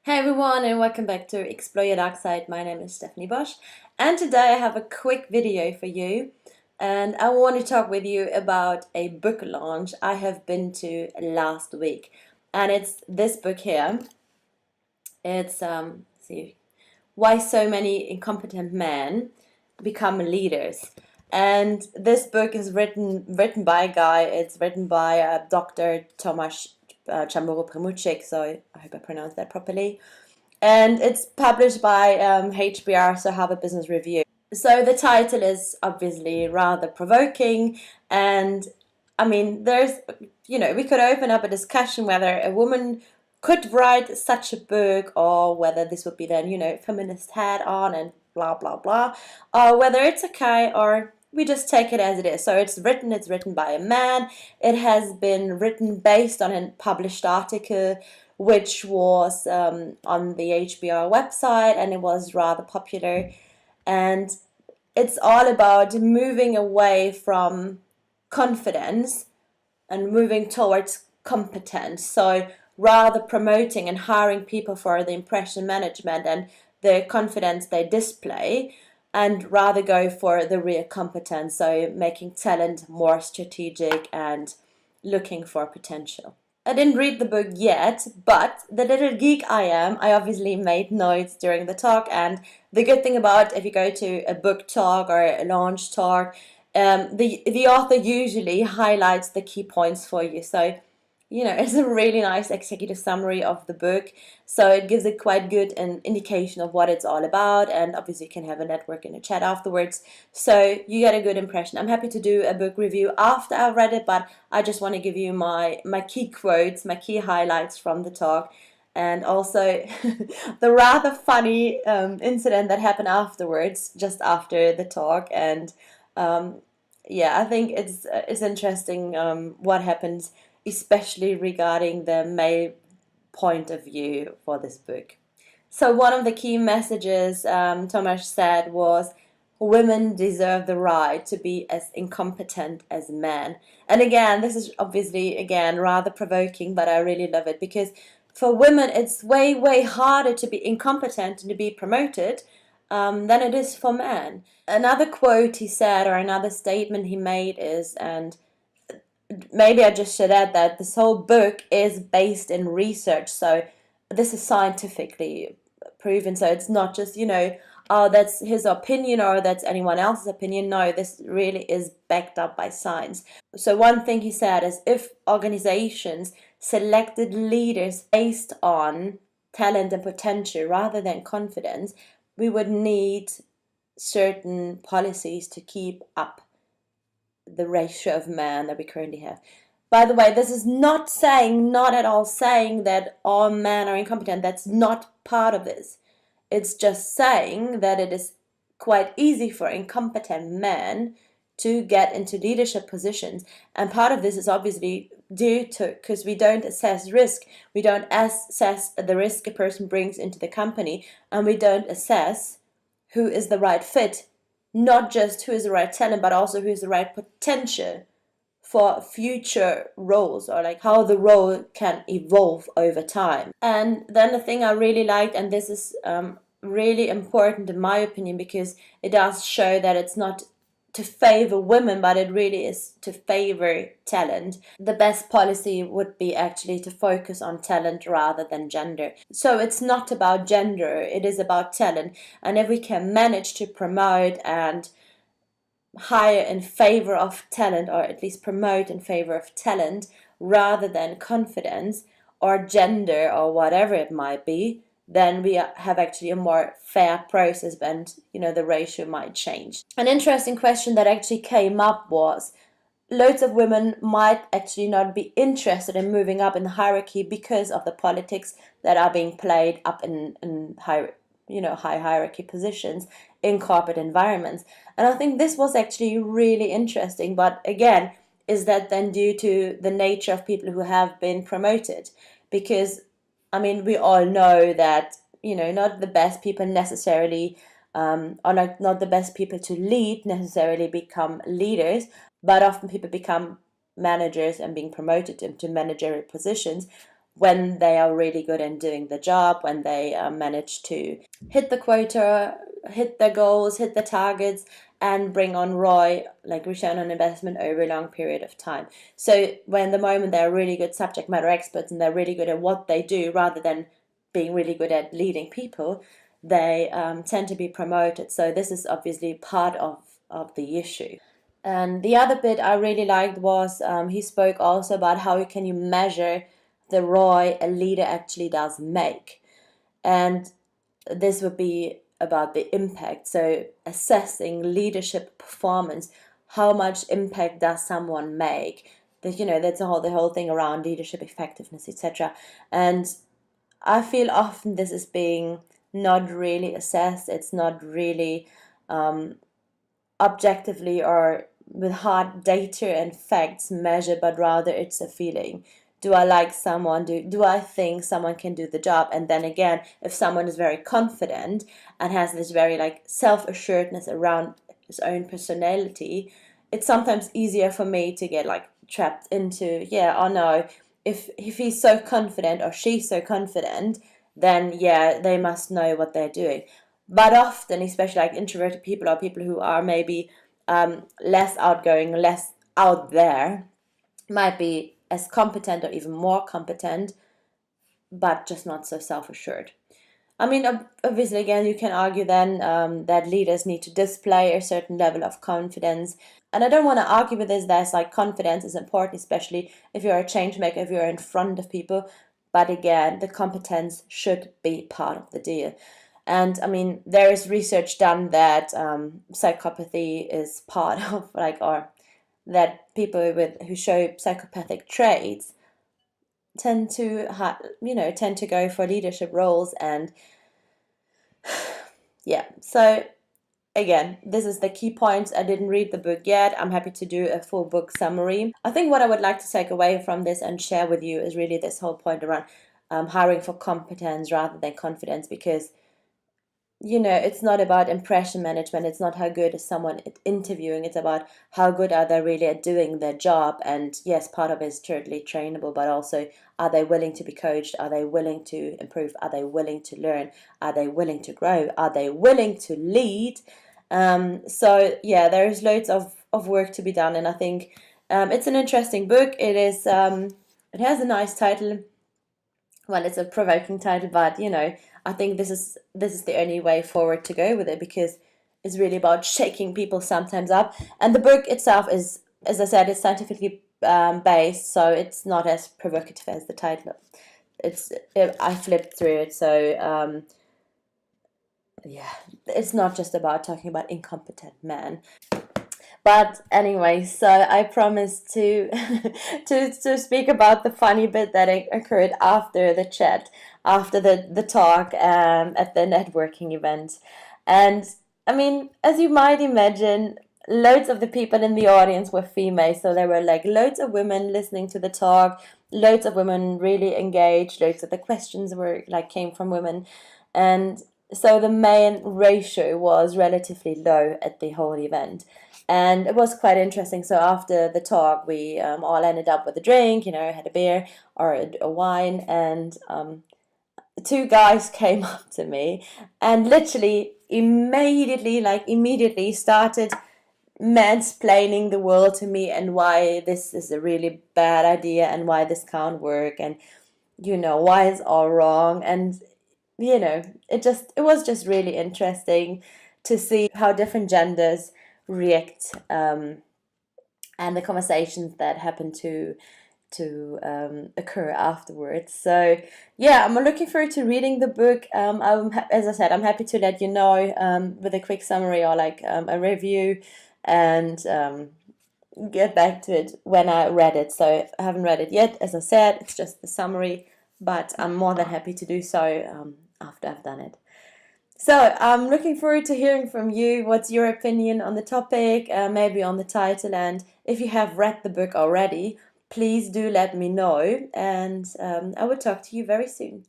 Hey everyone, and welcome back to Explore Your Dark Side. My name is Stephanie Bosch, and today I have a quick video for you, and I want to talk with you about a book launch I have been to last week, and it's this book here. It's see, Why So Many Incompetent Men Become Leaders. And this book is written by a guy. It's written by Dr. Tomas Chamorro-Premuzic, so I hope I pronounced that properly. And it's published by HBR, so Harvard Business Review. So the title is obviously rather provoking, and I mean, we could open up a discussion whether a woman could write such a book, or whether this would be then, feminist hat on and blah blah blah, or whether it's okay, or we just take it as it is. So it's written by a man. It has been written based on a published article which was on the HBR website, and it was rather popular. And it's all about moving away from confidence and moving towards competence. So rather promoting and hiring people for the impression management and the confidence they display, and rather go for the real competence, so making talent more strategic and looking for potential. I didn't read the book yet, but the little geek I am, I obviously made notes during the talk. And the good thing about if you go to a book talk or a launch talk, the author usually highlights the key points for you. So it's a really nice executive summary of the book, so it gives a quite good an indication of what it's all about, and obviously you can have a network and a chat afterwards, so you get a good impression. I'm happy to do a book review after I've read it, but I just want to give you my key quotes, my key highlights from the talk, and also the rather funny incident that happened afterwards, just after the talk. And yeah, I think it's interesting what happens, especially regarding the male point of view for this book. So one of the key messages Tomas said was, women deserve the right to be as incompetent as men. And again, this is obviously, again, rather provoking, but I really love it, because for women it's way, way harder to be incompetent and to be promoted than it is for men. Another quote he said, or another statement he made is, and maybe I just should add that this whole book is based in research, so this is scientifically proven, so it's not just, oh, that's his opinion or that's anyone else's opinion. No, this really is backed up by science. So one thing he said is, if organizations selected leaders based on talent and potential rather than confidence, we would need certain policies to keep up the ratio of men that we currently have. By the way, this is not at all saying that all men are incompetent. That's not part of this. It's just saying that it is quite easy for incompetent men to get into leadership positions. And part of this is obviously due to, because we don't assess risk. We don't assess the risk a person brings into the company, and we don't assess who is the right fit. Not just who is the right talent, but also who is the right potential for future roles, or like how the role can evolve over time. And then the thing I really liked, and this is really important in my opinion, because it does show that it's not to favor women, but it really is to favor talent. The best policy would be actually to focus on talent rather than gender. So it's not about gender, it is about talent. And if we can manage to promote and hire in favor of talent, or at least promote in favor of talent rather than confidence or gender or whatever it might be, then we have actually a more fair process, and the ratio might change. An interesting question that actually came up was, loads of women might actually not be interested in moving up in the hierarchy because of the politics that are being played up in high hierarchy positions in corporate environments. And I think this was actually really interesting. But again, is that then due to the nature of people who have been promoted? Because we all know that not the best people necessarily, or not the best people to lead necessarily become leaders, but often people become managers and being promoted into managerial positions. when they are really good in doing the job, when they manage to hit the quota, hit their goals, hit the targets, and bring on ROI, like return on investment, over a long period of time. So when the moment they're really good subject matter experts and they're really good at what they do rather than being really good at leading people, they tend to be promoted. So this is obviously part of the issue. And the other bit I really liked was he spoke also about how can you measure the ROI a leader actually does make. And this would be about the impact. So assessing leadership performance, how much impact does someone make? That, that's the whole thing around leadership effectiveness, etc. And I feel often this is being not really assessed. It's not really objectively or with hard data and facts measured, but rather it's a feeling. Do I like someone? Do I think someone can do the job? And then again, if someone is very confident and has this very like self-assuredness around his own personality, it's sometimes easier for me to get like trapped into, yeah, oh no, if he's so confident or she's so confident, then yeah, they must know what they're doing. But often, especially like introverted people or people who are maybe less outgoing, less out there, might be as competent or even more competent, but just not so self-assured. I mean, obviously, again, you can argue then that leaders need to display a certain level of confidence. And I don't want to argue with this, there's like confidence is important, especially if you're a change maker, if you're in front of people. But again, the competence should be part of the deal. And I mean, there is research done that psychopathy is part of or that people who show psychopathic traits tend to go for leadership roles. And yeah, so again, this is the key points. I didn't read the book yet. I'm happy to do a full book summary. I think what I would like to take away from this and share with you is really this whole point around hiring for competence rather than confidence, because it's not about impression management. It's not how good is someone at interviewing. It's about how good are they really at doing their job. And yes, part of it is totally trainable, but also, are they willing to be coached? Are they willing to improve? Are they willing to learn? Are they willing to grow? Are they willing to lead? So yeah, there is loads of work to be done. And I think it's an interesting book. It is. It has a nice title. Well, it's a provoking title, but I think this is the only way forward to go with it, because it's really about shaking people sometimes up. And the book itself is, as I said, it's scientifically based, so it's not as provocative as the title. I flipped through it, so yeah, it's not just about talking about incompetent men. But anyway, so I promised to to speak about the funny bit that occurred after the chat, after the talk at the networking event. And I mean, as you might imagine, loads of the people in the audience were female, so there were like loads of women listening to the talk, loads of women really engaged, loads of the questions were came from women, and so the male ratio was relatively low at the whole event. And it was quite interesting. So after the talk, we all ended up with a drink, had a beer or a wine, and two guys came up to me and literally immediately started mansplaining the world to me, and why this is a really bad idea, and why this can't work, and why it's all wrong. And it was just really interesting to see how different genders react, and the conversations that happen to occur afterwards. So yeah, I'm looking forward to reading the book. As I said, I'm happy to let you know with a quick summary or a review, and get back to it when I read it. So I haven't read it yet, as I said, it's just the summary, but I'm more than happy to do so after I've done it. So I'm looking forward to hearing from you. What's your opinion on the topic, maybe on the title, and if you have read the book already, please do let me know, and I will talk to you very soon.